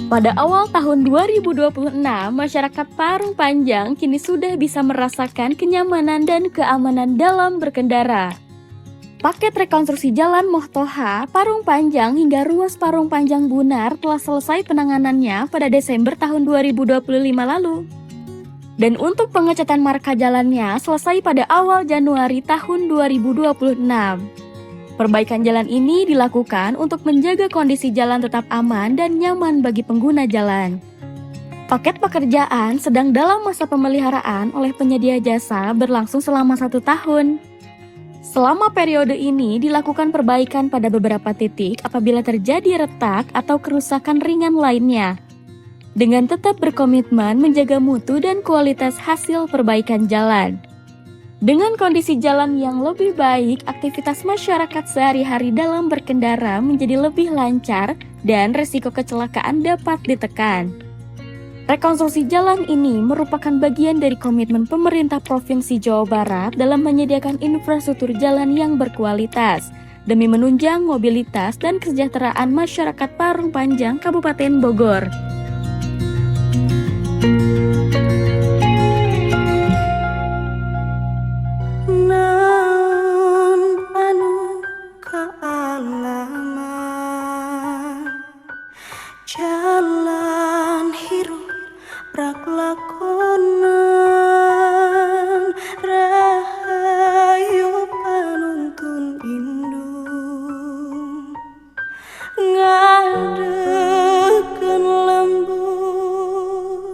Pada awal tahun 2026, masyarakat Parung Panjang kini sudah bisa merasakan kenyamanan dan keamanan dalam berkendara. Paket rekonstruksi Jalan Mohtoha, Parung Panjang hingga ruas Parung Panjang Bunar telah selesai penanganannya pada Desember tahun 2025 lalu. Dan untuk pengecatan marka jalannya selesai pada awal Januari tahun 2026. Perbaikan jalan ini dilakukan untuk menjaga kondisi jalan tetap aman dan nyaman bagi pengguna jalan. Paket pekerjaan sedang dalam masa pemeliharaan oleh penyedia jasa berlangsung selama 1 tahun. Selama periode ini dilakukan perbaikan pada beberapa titik apabila terjadi retak atau kerusakan ringan lainnya. Dengan tetap berkomitmen menjaga mutu dan kualitas hasil perbaikan jalan. Dengan kondisi jalan yang lebih baik, aktivitas masyarakat sehari-hari dalam berkendara menjadi lebih lancar dan risiko kecelakaan dapat ditekan. Rekonstruksi jalan ini merupakan bagian dari komitmen pemerintah Provinsi Jawa Barat dalam menyediakan infrastruktur jalan yang berkualitas demi menunjang mobilitas dan kesejahteraan masyarakat Parung Panjang, Kabupaten Bogor. Jalan hirup rak lakonan rahayu panuntun indung ngadekeun lembur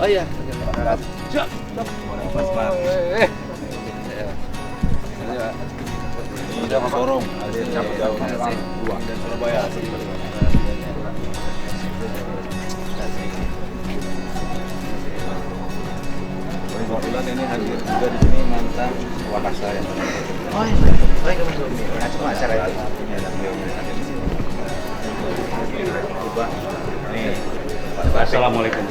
Oh iya. Siap. Mas. Udah Mas Sorong. Jauh dua dan Surabaya. Kebetulan ini hadir juga di sini mantan Wakasa yang Oh iya. Baik Mas Umi. Cuma acara itu. Coba. Nih. Assalamualaikum.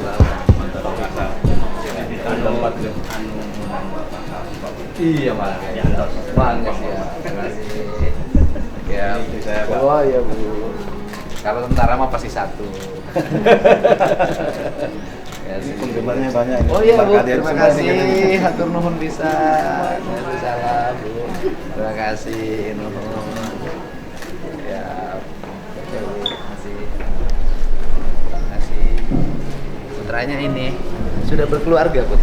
Iya malah. Bangga sih ya. Terima kasih. Ya, Saya Pak. oh iya Bu. Kalau tentara mah pasti satu. Ya, Penggemarnya banyak ini. oh iya Bu, Kalian terima semua kasih. ini. Hatur nuhun bisa. Salam Bu. Terima kasih nuhun. Ya. Oke Bu, terima kasih. Terima kasih. Putranya ini sudah berkeluarga Bu.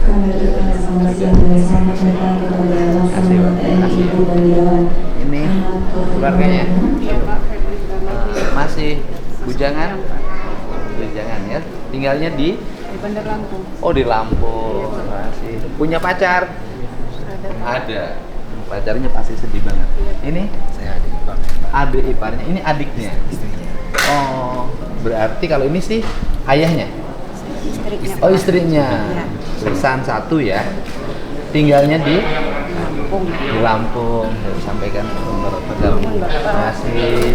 Ini keluarganya masih bujangan ya, tinggalnya di Bandar Lampung. oh di Lampung. Masih punya pacar? Ada. Pacarnya pasti sedih banget. Ini Saya adik Pak. adik iparnya, ini adiknya. Oh, berarti kalau ini sih ayahnya. Istrinya. Oh, istrinya. Iya. Pesan satu ya. Tinggalnya di Lampung. Lampung. Sampaikan nomor telepon. Masih.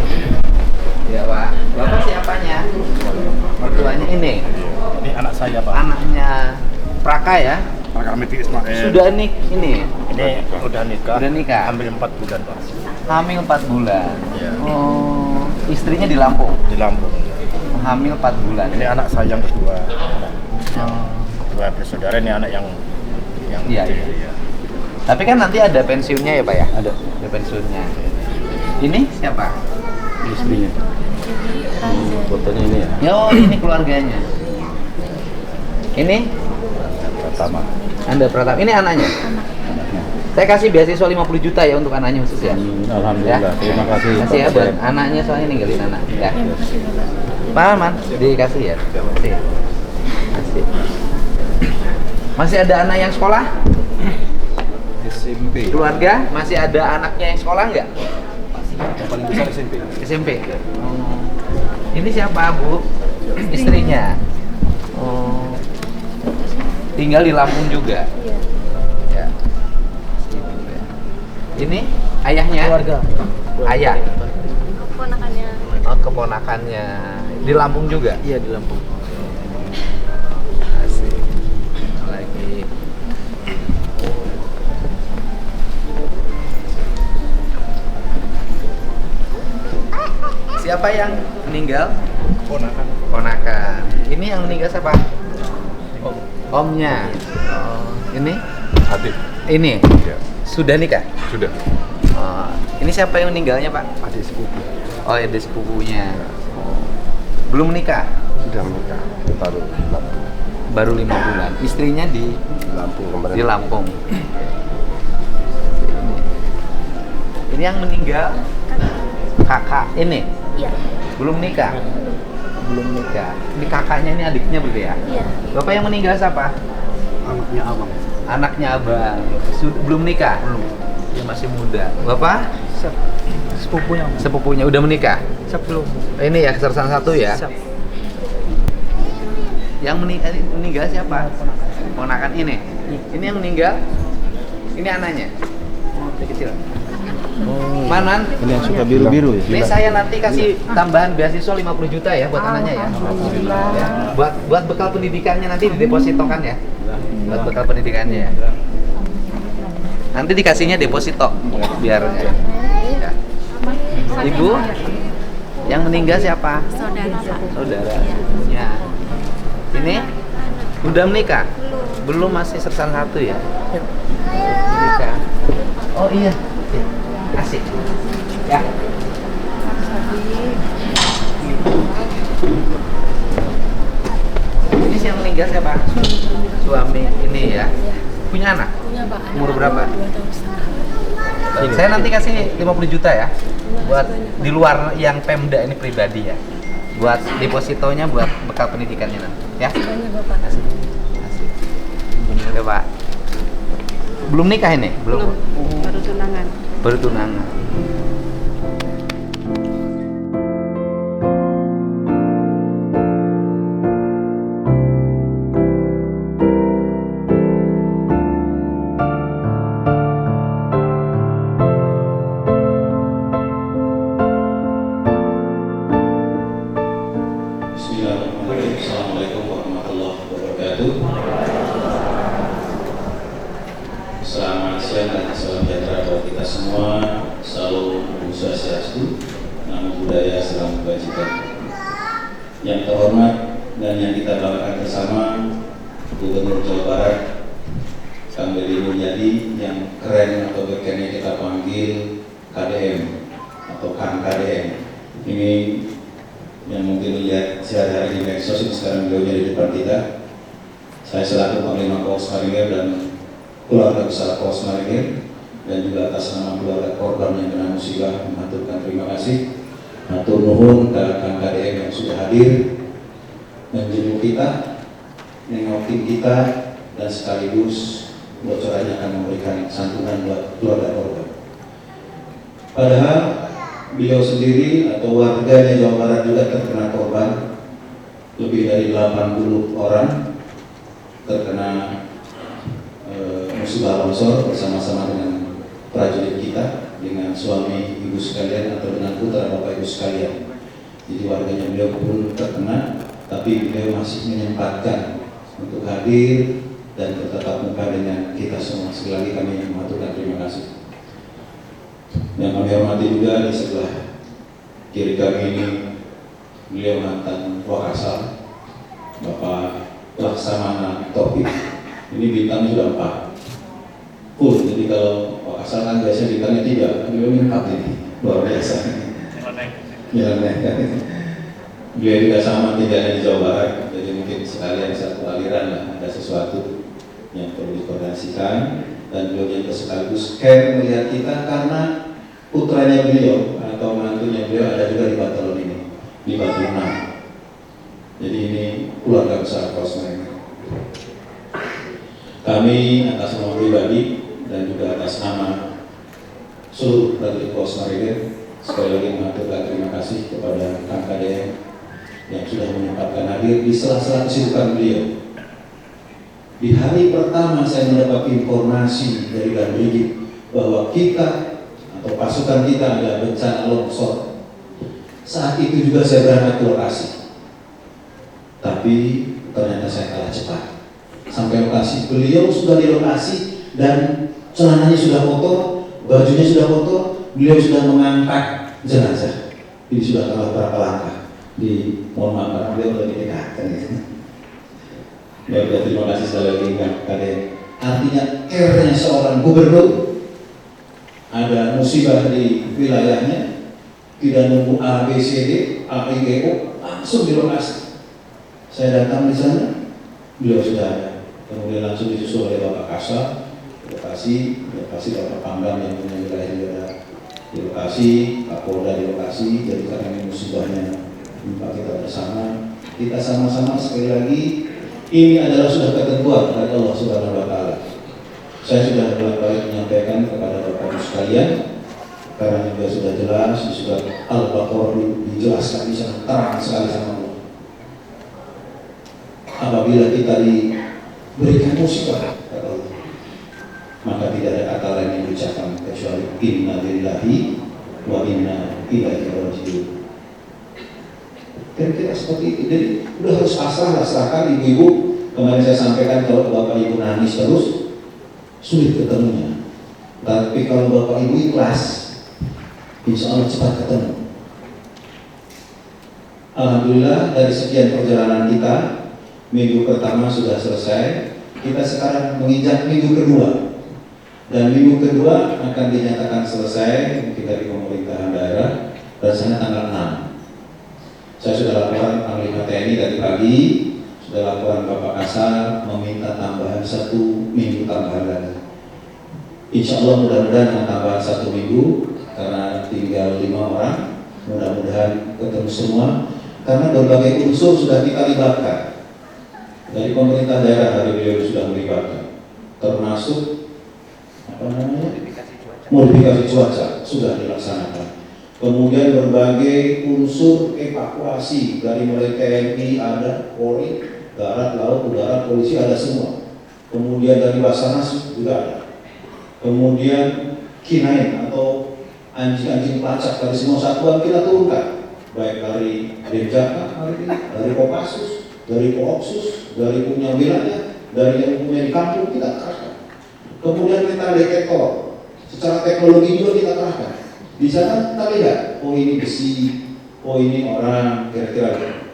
Ya Pak. Bapak siapanya? Mertuanya ini. Ini anak saya Pak. Anaknya Praka ya. Anak kami di Ismail. Sudah nih ini. Ini udah nikah. Udah nikah. Ambil 4 bulan Pak. Hamil 4 bulan. Iya. Oh, istrinya di Lampung. Di Lampung. Hamil 4 bulan. Ini anak saya yang kedua. Oh. Dua bersaudara, ini anak yang Iya, kecil, iya. Tapi kan nanti ada pensiunnya ya Pak ya? Ada pensiunnya. Ini siapa? Istrinya. Fotonya ini ya. Oh, ini keluarganya. Ini Pertama. Anda Pratama. Ini anaknya. Saya kasih beasiswa 50 juta ya untuk anaknya khusus ya. Alhamdulillah. Terima kasih. Kasih ya buat anaknya soalnya ninggalin anak. Ya. Man, dikasih ya. Kasih. Kasih. Masih ada anak yang sekolah? SMP. Keluarga masih ada anaknya yang sekolah nggak? Yang paling besar SMP. SMP. Oh. Ini siapa, Bu? Istrinya. Oh. Tinggal di Lampung juga. Ya. Ini ayahnya? Keluarga. Ayah. Keponakannya. Oh, keponakannya. Di Lampung juga? Iya, di Lampung. Asik. Lagi. Siapa yang meninggal? Ponakan. Ponakan. Ini yang meninggal siapa? Omnya. Oh, ini? Adik. Ini? Ya. Sudah nikah? Sudah. Oh, ini siapa yang meninggalnya, Pak? Adik sepupu. Oh, adik sepupunya. Oh. Belum menikah? Sudah menikah. Baru 5 bulan. Istrinya di Lampung kemarin. di Lampung. Ini yang meninggal kakak ini? Iya. Belum nikah? Belum nikah. Ini kakaknya, ini adiknya berarti ya? Iya. Bapak yang meninggal siapa? Anaknya abang. Anaknya abang. Belum nikah? Belum. Dia masih muda. Bapak? Sepupunya. Sepupunya udah menikah? Sebelum. Ini ya kesersan satu ya? Yang meninggal siapa? Ponakan ini? Ini yang meninggal? Ini anaknya? Yang kecil. Manan? Ini yang suka biru-biru ya? Ini saya nanti kasih tambahan beasiswa 50 juta ya buat anaknya ya. Ya. Buat bekal pendidikannya nanti didepositokan ya. Buat bekal pendidikannya ya. Nanti dikasihnya deposito biar ya. Ya. Ibu yang meninggal siapa? Saudara. Saudara. Ya. Ini udah menikah? Belum, masih sersan satu ya. Menikah. Oh iya. Asik. Ya. Ini yang meninggal siapa? Suami ini ya. Punya anak? Punya Pak. Umur berapa? 2 tahun setengah. Saya nanti kasih 50 juta ya. Buat di luar yang Pemda ini pribadi ya. Buat depositonya buat bekal pendidikannya nanti ya. Banyak Bapak. Asik. Asik. Oke, Pak. Belum nikah ini? Belum. Baru tunangan. Baru tunangan. Bismillahirrahmanirrahim. Assalamualaikum warahmatullahi wabarakatuh. Selamat siang dan salam sejahtera buat kita semua. Salam Om Swastiastu, Namo Buddhaya, salam kebajikan. Yang terhormat dan yang kita banggakan bersama Gubernur Jawa Barat, Kang Deddy Mulyadi, yang keren atau bekennya kita panggil KDM atau Kang KDM. Ini yang mungkin lihat sehari-hari di medsos ini, sekarang beliau di depan kita. Saya selaku Panglima Korps Marinir dan keluarga besar Korps Marinir dan juga atas nama keluarga korban yang kena musibah mengaturkan terima kasih. Matur nuwun kepada Kang KDM yang sudah hadir menjenguk kita, nengokin kita, dan sekaligus bocorannya akan memberikan santunan buat keluarga korban. Padahal beliau sendiri atau warga di Jawa Barat juga terkena korban. Lebih dari 80 orang terkena musibah longsor bersama-sama dengan prajurit kita, dengan suami ibu sekalian atau dengan putra bapak ibu sekalian. Jadi warganya beliau pun terkena, tapi beliau masih menyempatkan untuk hadir dan bertatap muka dengan kita semua. Sekali lagi kami mengaturkan terima kasih. Yang kami hormati juga di sebelah kiri kami ini beliau mantan Wakasal, Bapak Laksamana Topik. Ini bintangnya sudah 4 full. Jadi kalau Wakasal kan biasanya bintangnya 3, beliau ini 4 ini, luar biasa. Nyeleneh. Beliau juga sama tidak ada di Jawa Barat, jadi mungkin sekalian satu aliran lah, ada sesuatu yang perlu dikoordinasikan. dan beliau juga sekaligus care melihat kita karena putranya beliau atau mantunya beliau ada juga di Batelon ini, di Batelon 6. Jadi ini keluarga besar Paus Marinir. Kami atas nama pribadi dan juga atas nama seluruh prajurit Paus Marinir sekali lagi mengaturkan terima kasih kepada Kang Kadek yang sudah menyempatkan hadir di sela-sela kesibukan beliau. Di hari pertama saya mendapat informasi dari Danbrigif bahwa kita atau pasukan kita ada bencana longsor. Saat itu juga saya berangkat ke lokasi. Tapi ternyata saya kalah cepat. Sampai lokasi, beliau sudah di lokasi dan celananya sudah kotor, bajunya sudah kotor, beliau sudah mengangkat jenazah. Ini sudah kalah berapa langkah. Mohon maaf karena beliau lebih dekat kan gitu. Baik, terima kasih sekali lagi Kang Kadek. Artinya care-nya seorang gubernur, ada musibah di wilayahnya, tidak nunggu A, B, C, D, A, I, G, O, langsung di lokasi. Saya datang di sana, beliau sudah ada. Kemudian langsung disusul oleh Bapak Kasal, lokasi Bapak Pangdam yang punya wilayah juga di lokasi, Pak Polda di lokasi. Jadi karena ini musibahnya jumpa kita bersama, kita sama-sama sekali lagi. Ini adalah sudah ketentuan dari Allah Subhanahu wa Ta'ala. Saya sudah berkali-kali menyampaikan kepada Bapak Ibu sekalian, karena juga sudah jelas di surat Al-Baqarah dijelaskan di sana terang sekali sama Allah. Apabila kita diberikan musibah, kata Allah, maka tidak ada kata lain yang diucapkan kecuali inna lillahi wa inna ilaihi raji'un. Kira-kira seperti itu. Jadi udah harus serahkan ibu-ibu. Kemarin saya sampaikan kalau bapak ibu nangis terus sulit ketemunya. Tapi kalau bapak ibu ikhlas, insya Allah cepat ketemu. Alhamdulillah dari sekian perjalanan kita, minggu pertama sudah selesai. Kita sekarang menginjak minggu kedua. Dan minggu kedua akan dinyatakan selesai mungkin dari pemerintahan daerah. Rasanya tanggal 6. Saya sudah laporan Panglima TNI tadi pagi, sudah laporan Bapak Kasal meminta tambahan 1 minggu tambahan lagi. Insya Allah mudah-mudahan dengan tambahan 1 minggu, karena tinggal 5 orang, mudah-mudahan ketemu semua. Karena berbagai unsur sudah kita libatkan. Dari pemerintah daerah dari beliau sudah melibatkan, termasuk modifikasi cuaca sudah dilaksanakan. Kemudian berbagai unsur evakuasi dari mulai TNI ada, Polri, darat, laut, udara, polisi ada semua. Kemudian dari Basarnas juga ada. Kemudian K9 atau anjing-anjing pelacak dari semua satuan kita turunkan, baik dari Denjaka, dari Kopassus, dari Koopsus, dari punya wilayah, dari yang punya di kampung kita kerahkan. Kemudian metal detektor, secara teknologi juga kita kerahkan. Di sana kita lihat, oh ini besi, oh ini orang, kira-kira.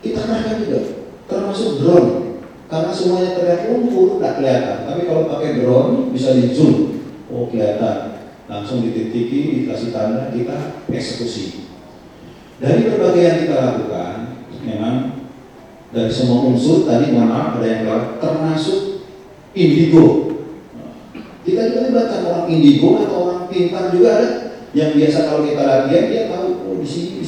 Kita kerahkan juga, termasuk drone, karena semuanya terlihat lumpur, tidak kelihatan. Tapi kalau pakai drone bisa di zoom, oh kelihatan, langsung dititiki, dikasih tanda, kita eksekusi. Dari berbagai yang kita lakukan, memang dari semua unsur tadi mohon maaf ada yang termasuk indigo. Kita juga libatkan orang indigo atau orang pintar juga ada yang biasa kalau kita latihan dia tahu oh di sini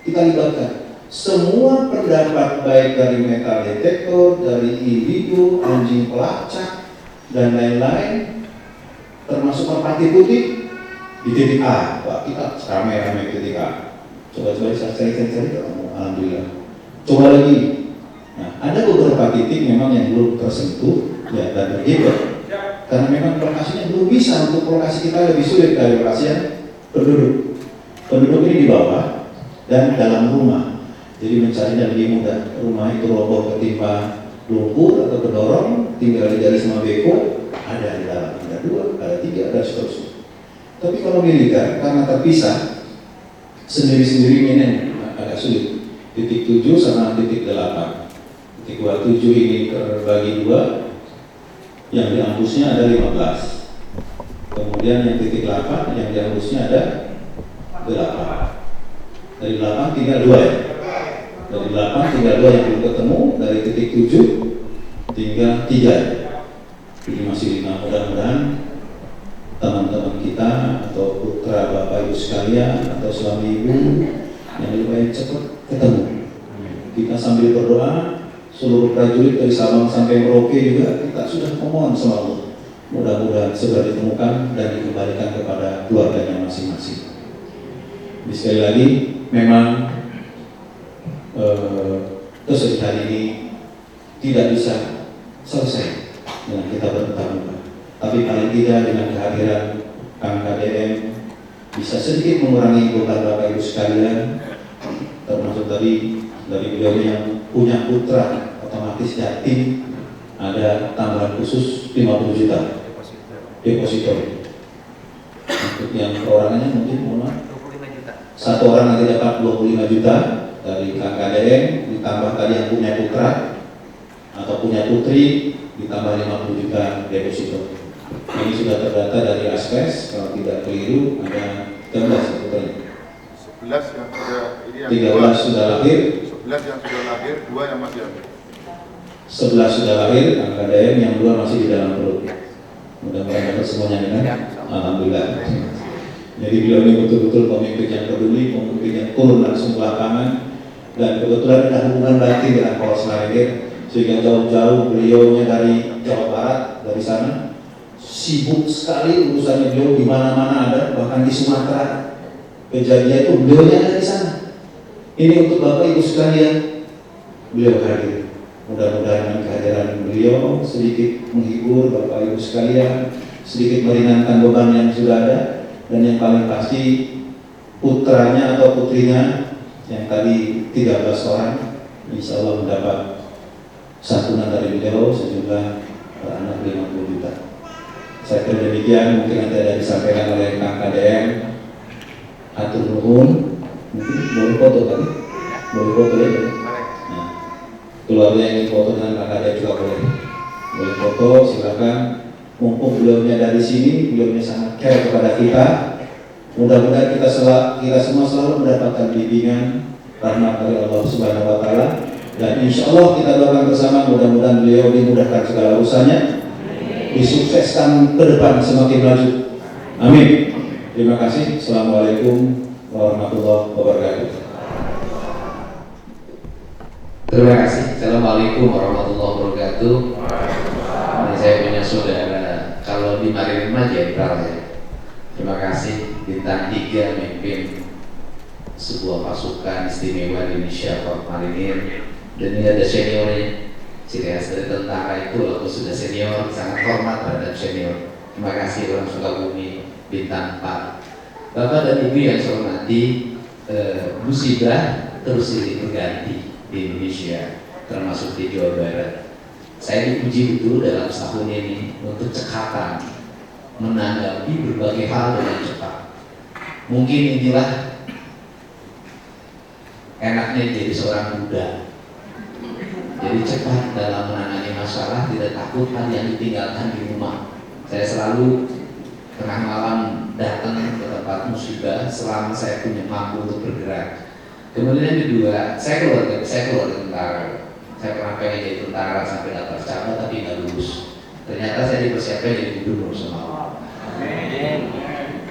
kita libatkan semua pendapat baik dari metal detektor, dari indigo, anjing pelacak dan lain-lain termasuk merpati putih di titik A. Wah kita ramai-ramai titik A. Coba-coba saya cari ketemu, alhamdulillah. Coba lagi. Nah ada beberapa titik memang yang belum tersentuh ya dan begitu. Karena memang lokasinya belum bisa, untuk lokasi kita lebih sulit dari lokasi yang penduduk. Penduduk ini di bawah dan dalam rumah, jadi mencarinya lebih mudah. Rumah itu roboh ketimpa lumpur atau kedorong, tinggal digali sama beko, ada di dalam, ada 2, ada 3, ada seterusnya. Tapi kalau militer karena terpisah sendiri-sendiri ini agak sulit. Titik 7 sama titik 8. Titik 27 ini terbagi 2. Yang diambusnya ada 15. Kemudian yang titik 8 yang diambusnya ada 8. Dari 8 tinggal 2 ya. Dari 8 tinggal 2 yang belum ketemu. Dari titik 7 tinggal 3 ya. Ini masih 5, mudah-mudahan teman-teman kita atau putra bapak ibu sekalian atau suami ibu yang lebih baik cepat ketemu. Kita sambil berdoa, seluruh prajurit dari Sabang sampai Merauke juga kita sudah memohon sama Allah, mudah-mudahan segera ditemukan dan dikembalikan kepada keluarganya masing-masing. Sekali lagi, memang kesedihan ini tidak bisa selesai dengan kita bertatap muka. Tapi paling tidak dengan kehadiran Kang KDM bisa sedikit mengurangi beban Bapak Ibu sekalian, termasuk tadi dari beliau yang punya putra otomatis yatim ada tambahan khusus 50 juta deposito. Untuk yang perorangannya mungkin 25 juta. satu orang nanti dapat 25 juta dari Kang KDM, ditambah tadi yang punya putra atau punya putri ditambah 50 juta deposito. Ini sudah terdata dari Aspes, kalau tidak keliru ada 13 putranya. 11 yang sudah ini yang 13 sudah lahir, 11 yang sudah lahir, 2 yang masih ada. 11 sudah lahir, Kang KDM, yang 2 masih di dalam perut. Mudah-mudahan dapat semuanya kan? Alhamdulillah. Jadi beliau ini betul-betul pemimpin yang peduli, pemimpin yang turun langsung ke lapangan, dan kebetulan ada hubungan batin dengan Polres Marinir, sehingga jauh-jauh beliaunya dari Jawa Barat, dari sana sibuk sekali urusannya beliau, di mana-mana ada, bahkan di Sumatera kejadian itu beliaunya ada di sana. Ini untuk Bapak Ibu sekalian, beliau hadir. Mudah-mudahan dengan kehadiran beliau sedikit menghibur Bapak Ibu sekalian, sedikit meringankan beban yang sudah ada, dan yang paling pasti putranya atau putrinya yang tadi 13 orang insya Allah mendapat santunan dari beliau sejumlah per anak 50 juta. Saya kira demikian, mungkin nanti ada disampaikan oleh Kang KDM. Atur nuhun, mungkin boleh foto tadi, boleh foto ya. Nah, keluarga yang ingin foto dengan Kang KDM juga boleh foto, silakan. Mumpung beliaunya dari sini, beliaunya sangat care kepada kita. Mudah-mudahan kita semua selalu mendapatkan bimbingan rahmat dari Allah Subhanahu Wa Taala, dan insya Allah kita doakan bersama mudah-mudahan beliau dimudahkan segala urusannya, disukseskan ke depan semakin maju. Amin. Terima kasih. Assalamualaikum warahmatullahi wabarakatuh. Terima kasih. Assalamualaikum warahmatullahi wabarakatuh. Ini saya punya saudara, kalau di Marinir mah jenderal ya. Terima kasih bintang 3 memimpin sebuah pasukan istimewa di Indonesia, Korps Marinir. Dan ini ada seniornya. Ciri khas dari tentara itu aku sudah senior, sangat hormat terhadap senior. Terima kasih orang Sukabumi bintang 4. Bapak dan Ibu yang saya hormati, musibah terus silih berganti di Indonesia, termasuk di Jawa Barat. Saya diuji betul dalam setahun ini untuk cekatan menanggapi berbagai hal dengan cepat. Mungkin inilah enaknya jadi seorang muda. Jadi cepat dalam menangani masalah, tidak takut hal yang ditinggalkan di rumah. Saya selalu tengah malam datang ke tempat musibah selama saya punya mampu untuk bergerak. Kemudian yang kedua, saya keluar dari tentara. Saya pernah pengen jadi tentara sampai daftar cabang tapi nggak lulus. Ternyata saya dipersiapkan jadi gubernur sama Allah.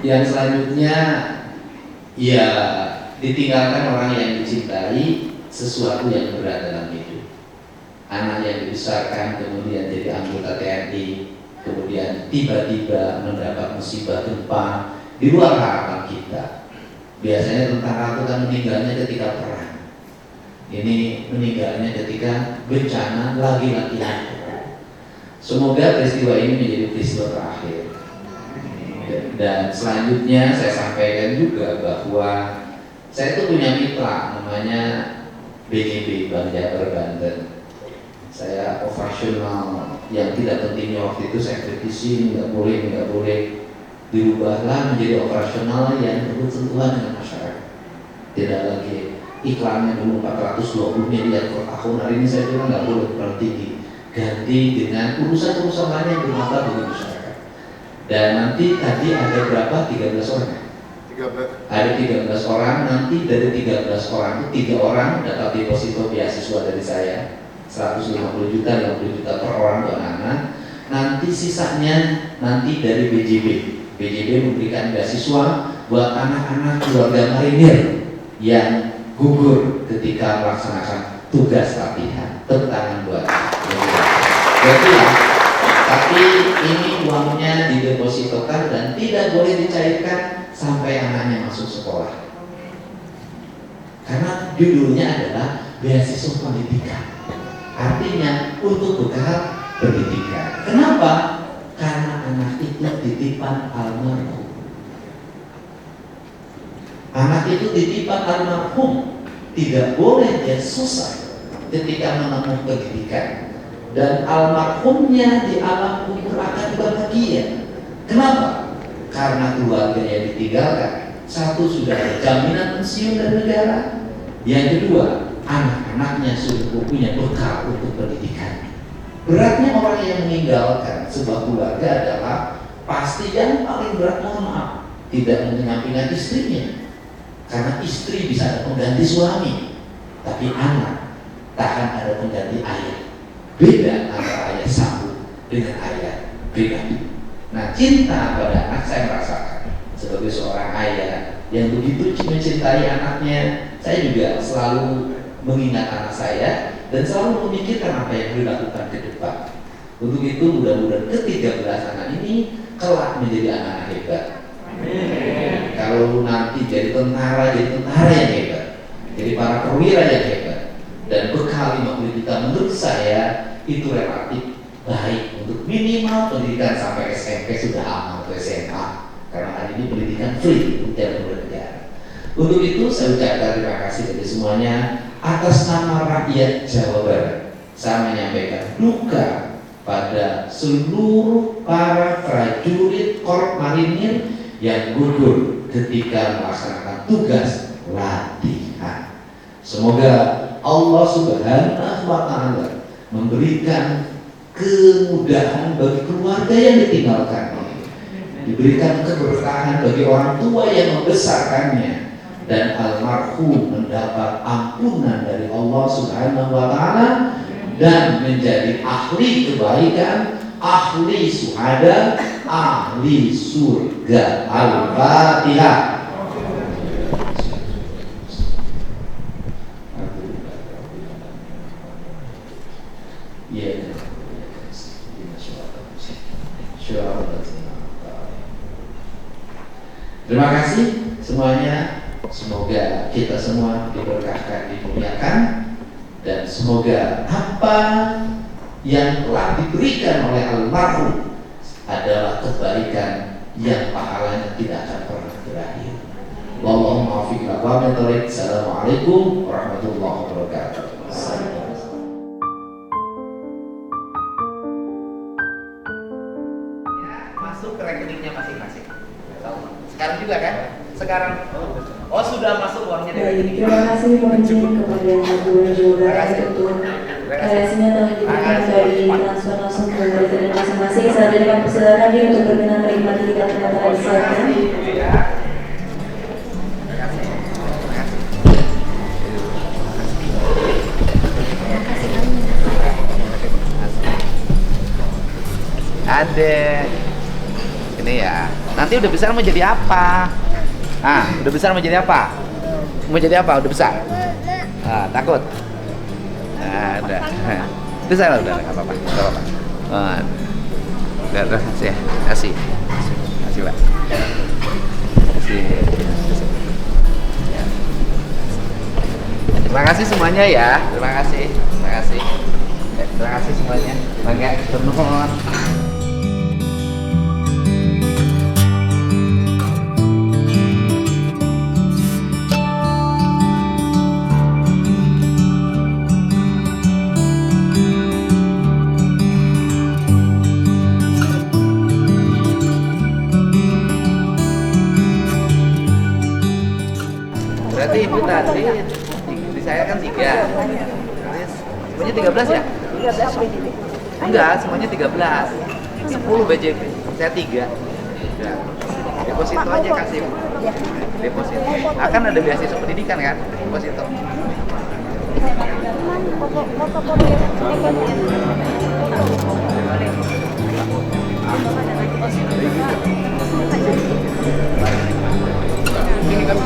Yang selanjutnya, ya ditinggalkan orang yang dicintai, sesuatu yang berat dalam hidup. Anak yang dibesarkan kemudian jadi anggota TNI, kemudian tiba-tiba mendapat musibah gempa di luar harapan kita. Biasanya tentara itu kan meninggalnya ketika perang. Ini meninggalnya ketika bencana lagi-lagi. Semoga peristiwa ini menjadi peristiwa terakhir. Dan selanjutnya saya sampaikan juga bahwa saya itu punya mitra namanya BNB, Bank Jabar Banten. Saya operasional yang tidak pentingnya waktu itu saya kritisi, nggak boleh dirubahlah menjadi operasional yang bersentuhan dengan masyarakat. Tidak lagi iklannya dulu 420 miliar per tahun, hari ini saya bilang nggak boleh terlalu tinggi, ganti dengan urusan-urusan lain yang bermanfaat bagi masyarakat. Dan nanti tadi ada berapa? 13 orang. 13. Ada 13 orang, nanti dari 13 orang itu 3 orang dapat deposito beasiswa dari saya 150 juta, 50 juta per orang buat anak. nanti sisanya nanti dari BJB. BJB memberikan beasiswa buat anak-anak keluarga marinir yang gugur ketika melaksanakan tugas latihan. Tepuk tangan buat berarti ya, tapi ini uangnya didepositokan dan tidak boleh dicairkan sampai anaknya masuk sekolah, karena judulnya adalah beasiswa pendidikan, artinya untuk bekal pendidikan. Kenapa? Karena anak itu titipan almarhum. Anak itu titipan almarhum, tidak boleh dia susah ketika menempuh pendidikan. Dan almarhumnya di alam kubur akan bahagia. Kenapa? Karena keluarga yang ditinggalkan, satu, sudah ada jaminan pensiun dari negara. Yang kedua, anak-anaknya sudah punya bekal untuk pendidikan. Beratnya orang yang meninggalkan sebuah keluarga adalah pasti yang paling berat, mohon maaf, tidak menyampingkan istrinya, karena istri bisa ada pengganti suami, tapi anak takkan ada pengganti ayah. Beda antara ayah sambung dengan ayah pribadi. Nah, cinta pada anak saya merasakan sebagai seorang ayah yang begitu mencintai anaknya. Saya juga selalu mengingat anak saya dan selalu memikirkan apa yang dilakukan ke depan. Untuk itu mudah-mudahan ke-13 anak ini kelak menjadi anak-anak hebat. Amin. Kalau nanti jadi tentara yang hebat, jadi para perwira yang hebat, dan bekal 50 juta menurut saya itu relatif baik untuk minimal pendidikan sampai SMP sudah aman, atau SMA, karena hari ini pendidikan free untuk tidak bernegara. Untuk itu saya ucapkan terima kasih dari semuanya. Atas nama rakyat Jawa Barat, saya menyampaikan duka pada seluruh para prajurit Korps Marinir yang gugur ketika melaksanakan tugas latihan. Semoga Allah Subhanahu wa Ta'ala memberikan kemudahan bagi keluarga yang ditinggalkan, diberikan keberkahan bagi orang tua yang membesarkannya, dan almarhum mendapat ampunan dari Allah Subhanahu wa Ta'ala dan menjadi ahli kebaikan, ahli syuhada, ahli surga. Al-Fatihah. Terima kasih semuanya. Semoga kita semua diberkahkan, dimuliakan, dan semoga apa yang telah diberikan oleh almarhum adalah kebaikan yang pahalanya tidak akan pernah berakhir. Wallahu muwaffiq ila aqwamit thoriq. Assalamualaikum warahmatullahi wabarakatuh. Masuk ke rekeningnya masing-masing. Sekarang juga kan? Sekarang oh sudah masuk uangnya dari rekening. Terima kasih mohon kepada Gubernur Jawa Barat untuk kreasinya telah diberikan dari transfer langsung ke rekening masing-masing. Saya berikan persilakan dia untuk berkenan menikmati hidangan yang telah disiapkan. Adek, ini ya. Nanti udah besar mau jadi apa? Udah besar mau jadi apa? Mau jadi apa? Udah besar? Takut? Udah. Besar udah, nggak apa-apa. Udah, kasih, kasih, Pak. Kasih. Terima kasih semuanya ya. Terima kasih semuanya. Bangga, turun. Berarti ibu tadi di saya kan 3. Semuanya 13 ya? 13 BJB. Enggak, semuanya 13. 10 BJB. Saya 3. Udah. Deposito aja kasih. Deposito. Akan ada beasiswa pendidikan kan? Deposito. Ini kan